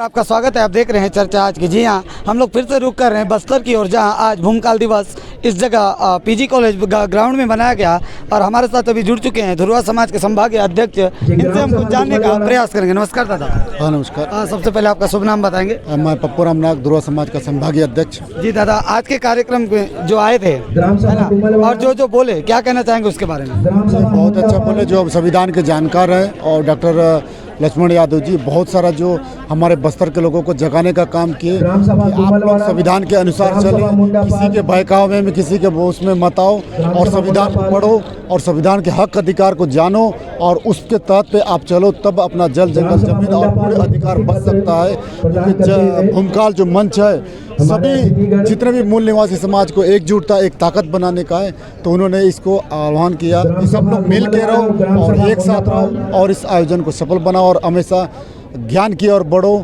आपका स्वागत है। आप देख रहे हैं चर्चा आज की। जी हाँ, हम लोग फिर से रुक कर रहे हैं बस्तर की ओर, जहाँ आज भूमकाल दिवस इस जगह पीजी कॉलेज ग्राउंड में मनाया गया। और हमारे साथ अभी जुड़ चुके हैं धुरवा समाज के संभागीय अध्यक्ष। इनसे हम कुछ जानने का प्रयास करेंगे। नमस्कार दादा। हाँ नमस्कार। सबसे पहले आपका शुभ नाम बताएंगे। मैं पप्पू राम नाग, धुरवा समाज का संभागीय अध्यक्ष। जी दादा, आज के कार्यक्रम में जो आए थे है ना, और जो बोले, क्या कहना चाहेंगे उसके बारे में? बहुत अच्छा बोले, जो संविधान के जानकार हैं, और डॉक्टर लक्ष्मण यादव जी बहुत सारा जो हमारे बस्तर के लोगों को जगाने का काम किए कि आप लोग संविधान के अनुसार चलें, किसी के बहकावे में, किसी के बोझ में मत आओ, और संविधान को पढ़ो और संविधान के हक अधिकार को जानो और उसके तहत पे आप चलो, तब अपना जल जंगल जमीन और पूरे अधिकार बच सकता है। क्योंकि भूमकाल जो मंच है सभी जितने भी मूल निवासी समाज को एकजुटता, एक ताकत बनाने का है, तो उन्होंने इसको आह्वान किया कि सब लोग मिल के रहो और एक साथ रहो और इस आयोजन को सफल बनाओ और हमेशा ज्ञान की ओर बढ़ो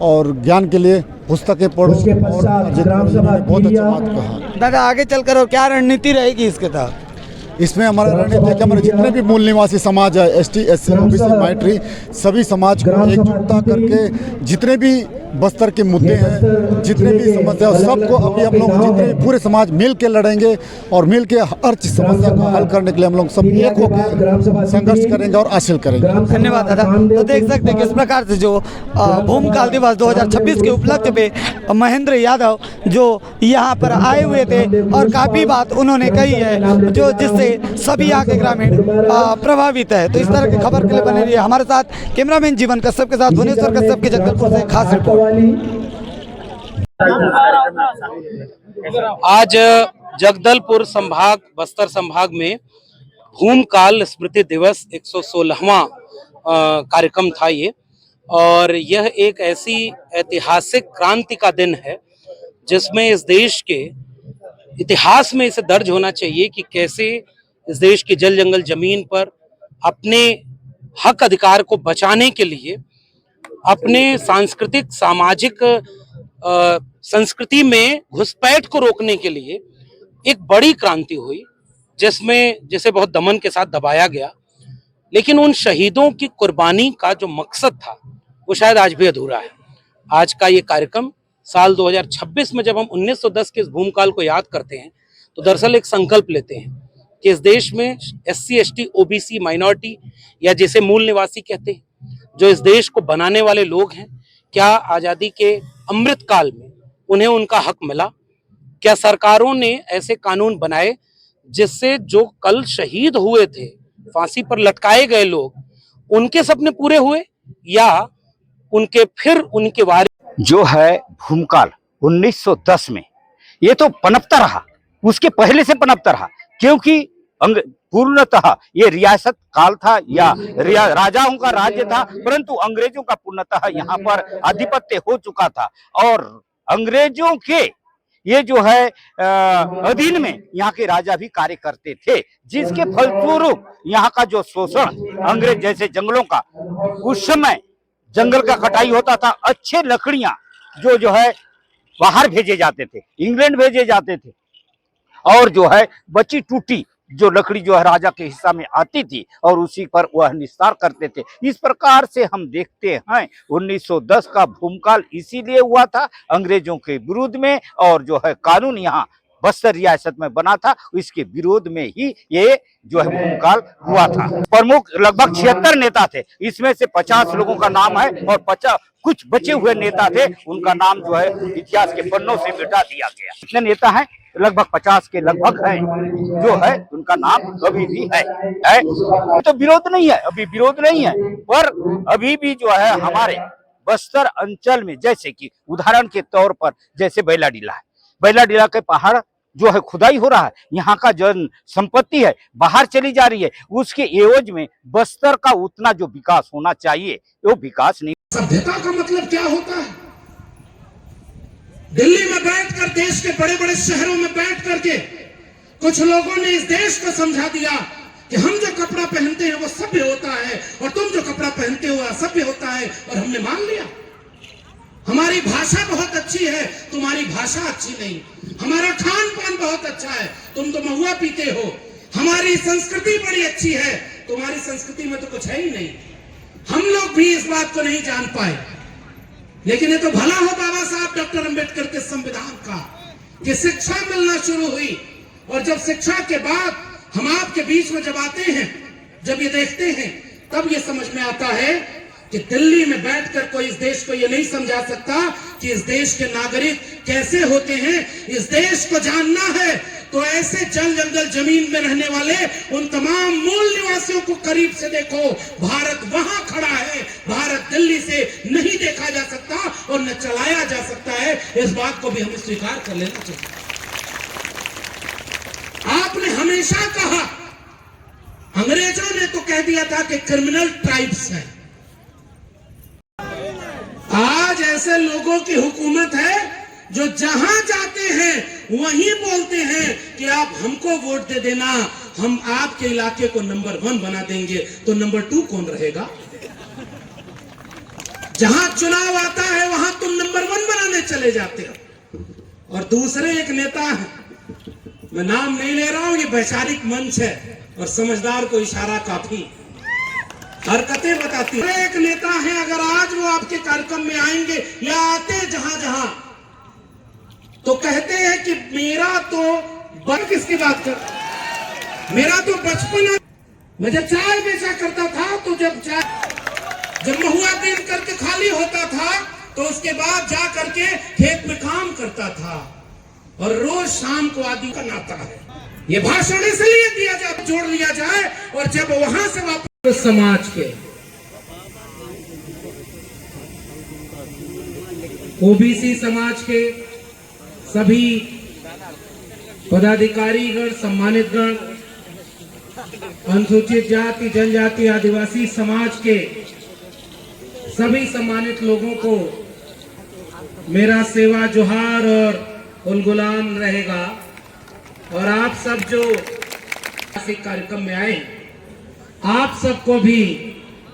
और ज्ञान के लिए पुस्तकें पढ़ो। और बहुत अच्छा बात कहा दादा। आगे चलकर और क्या रणनीति रहेगी इसके तहत? इसमें हमारा रणनीति है कि हमारे जितने भी मूल निवासी समाज है, ST SC OBC माइनॉरिटी, सभी समाज को एकजुटता करके जितने भी बस्तर के मुद्दे हैं, जितने भी समस्या, सबको अभी हम लोग जितने भी पूरे समाज मिल के लड़ेंगे और मिल के हर समस्या को हल करने के लिए हम लोग सब एक होकर संघर्ष करेंगे और हासिल करेंगे। धन्यवाद दादा। तो देख सकते हैं किस प्रकार से जो भूमकाल दिवस 2026 के उपलक्ष्य पे महेंद्र यादव जो यहाँ पर आए हुए थे और काफ़ी बात उन्होंने कही है जो जिससे सभी यहाँ के ग्रामीण प्रभावित है। तो इस तरह की खबर के लिए बने रहिए हमारे साथ। कैमरामैन जीवन कश्यप के साथ भुवनेश्वर कश्यप की जगदलपुर से खास रिपोर्ट। आज जगदलपुर संभाग, बस्तर संभाग में भूमकाल स्मृति दिवस 116वां कार्यक्रम था ये। और यह एक ऐसी ऐतिहासिक क्रांति का दिन है जिसमें इस देश के इतिहास में इसे दर्ज होना चाहिए कि कैसे इस देश के जल जंगल जमीन पर अपने हक अधिकार को बचाने के लिए, अपने सांस्कृतिक सामाजिक संस्कृति में घुसपैठ को रोकने के लिए एक बड़ी क्रांति हुई, जिसे बहुत दमन के साथ दबाया गया। लेकिन उन शहीदों की कुर्बानी का जो मकसद था वो शायद आज भी अधूरा है। आज का ये कार्यक्रम साल 2026 में जब हम 1910 के इस भूमकाल को याद करते हैं तो दरअसल एक संकल्प लेते हैं कि इस देश में SC ST OBC माइनॉरिटी, या जिसे मूल निवासी कहते हैं, जो इस देश को बनाने वाले लोग हैं, क्या आज़ादी के अमृत काल में उन्हें उनका हक मिला? क्या सरकारों ने ऐसे कानून बनाए जिससे जो कल शहीद हुए थे, फांसी पर लटकाए गए लोग, उनके सपने पूरे हुए, या उनके वारिस जो है भूमकाल 1910 में ये तो पनपता रहा, उसके पहले से पनपता रहा, क्योंकि पूर्णतः ये रियासत काल था या राजाओं का राज्य था, परंतु अंग्रेजों का पूर्णतः यहाँ पर आधिपत्य हो चुका था। और अंग्रेजों के ये जो है अधीन में यहाँ के राजा भी कार्य करते थे, जिसके फलस्वरूप यहाँ का जो शोषण अंग्रेज जैसे जंगलों का, उस समय जंगल का कटाई होता था, अच्छे लकड़ियां जो है बाहर भेजे जाते थे, इंग्लैंड भेजे जाते थे, और जो है बची टूटी जो लकड़ी जो है राजा के हिस्सा में आती थी और उसी पर वह निस्तार करते थे। इस प्रकार से हम देखते हैं 1910 का भूमकाल इसीलिए हुआ था अंग्रेजों के विरोध में, और जो है कानून यहाँ बस्तर रियासत में बना था इसके विरोध में ही ये जो है भूमकाल हुआ था। प्रमुख लगभग 76 नेता थे, इसमें से 50 लोगों का नाम है और 50 कुछ बचे हुए नेता थे, उनका नाम जो है इतिहास के पन्नों से मिटा दिया गया। कितने नेता हैं? लगभग 50 के लगभग हैं, जो है उनका नाम अभी भी है। तो विरोध नहीं है, अभी विरोध नहीं है, पर अभी भी जो है हमारे बस्तर अंचल में, जैसे कि उदाहरण के तौर पर जैसे बैलाडीला है, बैलाडीला के पहाड़ जो है खुदाई हो रहा है, यहाँ का जन संपत्ति है बाहर चली जा रही है, उसके एवज में बस्तर का उतना जो विकास होना चाहिए वो विकास नहीं। सभ्यता का मतलब क्या होता है? दिल्ली में बैठकर, देश के बड़े बड़े शहरों में बैठ करके कुछ लोगों ने इस देश को समझा दिया कि हम जो कपड़ा पहनते हैं वो सभ्य होता है और तुम जो कपड़ा पहनते हो असभ्य होता है, और हमने मान लिया। हमारी भाषा बहुत अच्छी है, तुम्हारी भाषा अच्छी नहीं। हमारा खान पान बहुत अच्छा है, तुम तो महुआ पीते हो। हमारी संस्कृति बड़ी अच्छी है, तुम्हारी संस्कृति में तो कुछ है ही नहीं। हम लोग भी इस बात को नहीं जान पाए लेकिन ये तो भला हो बाबा साहब डॉक्टर अंबेडकर के संविधान का कि शिक्षा मिलना शुरू हुई, और जब शिक्षा के बाद हम आपके बीच में जब आते हैं, जब ये देखते हैं, तब ये समझ में आता है कि दिल्ली में बैठकर कोई इस देश को ये नहीं समझा सकता कि इस देश के नागरिक कैसे होते हैं। इस देश को जानना है तो ऐसे जल जंगल जमीन में रहने वाले उन तमाम मूल निवासियों को करीब से देखो। भारत वहां खड़ा है, भारत दिल्ली से नहीं देखा जा सकता और न चलाया जा सकता है। इस बात को भी हमें स्वीकार कर लेना चाहिए। आपने हमेशा कहा, अंग्रेजों ने तो कह दिया था कि क्रिमिनल ट्राइब्स है। आज ऐसे लोगों की हुकूमत है जो जहां जाते हैं वहीं बोलते हैं कि आप हमको वोट दे देना, हम आपके इलाके को नंबर 1 बना देंगे। तो नंबर 2 कौन रहेगा? जहां चुनाव आता है वहां तुम नंबर 1 बनाने चले जाते हो। और दूसरे एक नेता है, मैं नाम नहीं ले रहा हूं, ये वैचारिक मंच है और समझदार को इशारा काफी, हरकतें बताती है। एक नेता है, अगर आज वो आपके कार्यक्रम में आएंगे या आते जहां जहां, तो कहते हैं कि मेरा तो किसकी बात कर, मेरा तो बचपन, मैं जब चाय बेचा करता था तो जब महुआ बेच करके खाली होता था तो उसके बाद जा करके खेत में काम करता था और रोज शाम को आदि का नाता है। ये भाषण इसलिए दिया जाए, जोड़ लिया जाए, और जब वहां से वापस समाज के ओबीसी समाज के सभी पदाधिकारीगण, सम्मानितगण, अनुसूचित जाति जनजाति आदिवासी समाज के सभी सम्मानित लोगों को मेरा सेवा जोहार और उलगुलाम रहेगा। और आप सब जो कार्यक्रम में आए, आप सबको भी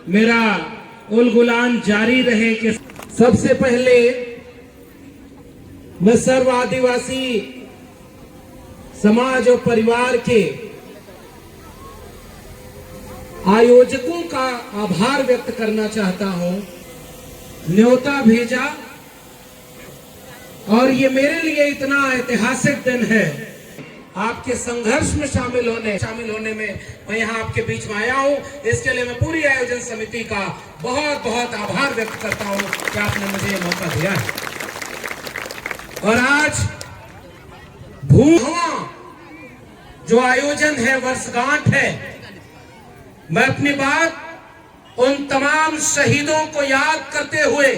मेरा उलगुलाम जारी रहे कि सबसे पहले मैं सर्व आदिवासी समाज और परिवार के आयोजकों का आभार व्यक्त करना चाहता हूं। न्योता भेजा और ये मेरे लिए इतना ऐतिहासिक दिन है। आपके संघर्ष में शामिल होने में मैं यहाँ आपके बीच में आया हूँ। इसके लिए मैं पूरी आयोजन समिति का बहुत बहुत आभार व्यक्त करता हूँ कि आपने मुझे ये मौका दिया है। और आज भूमा जो आयोजन है, वर्षगांठ है, मैं अपनी बात उन तमाम शहीदों को याद करते हुए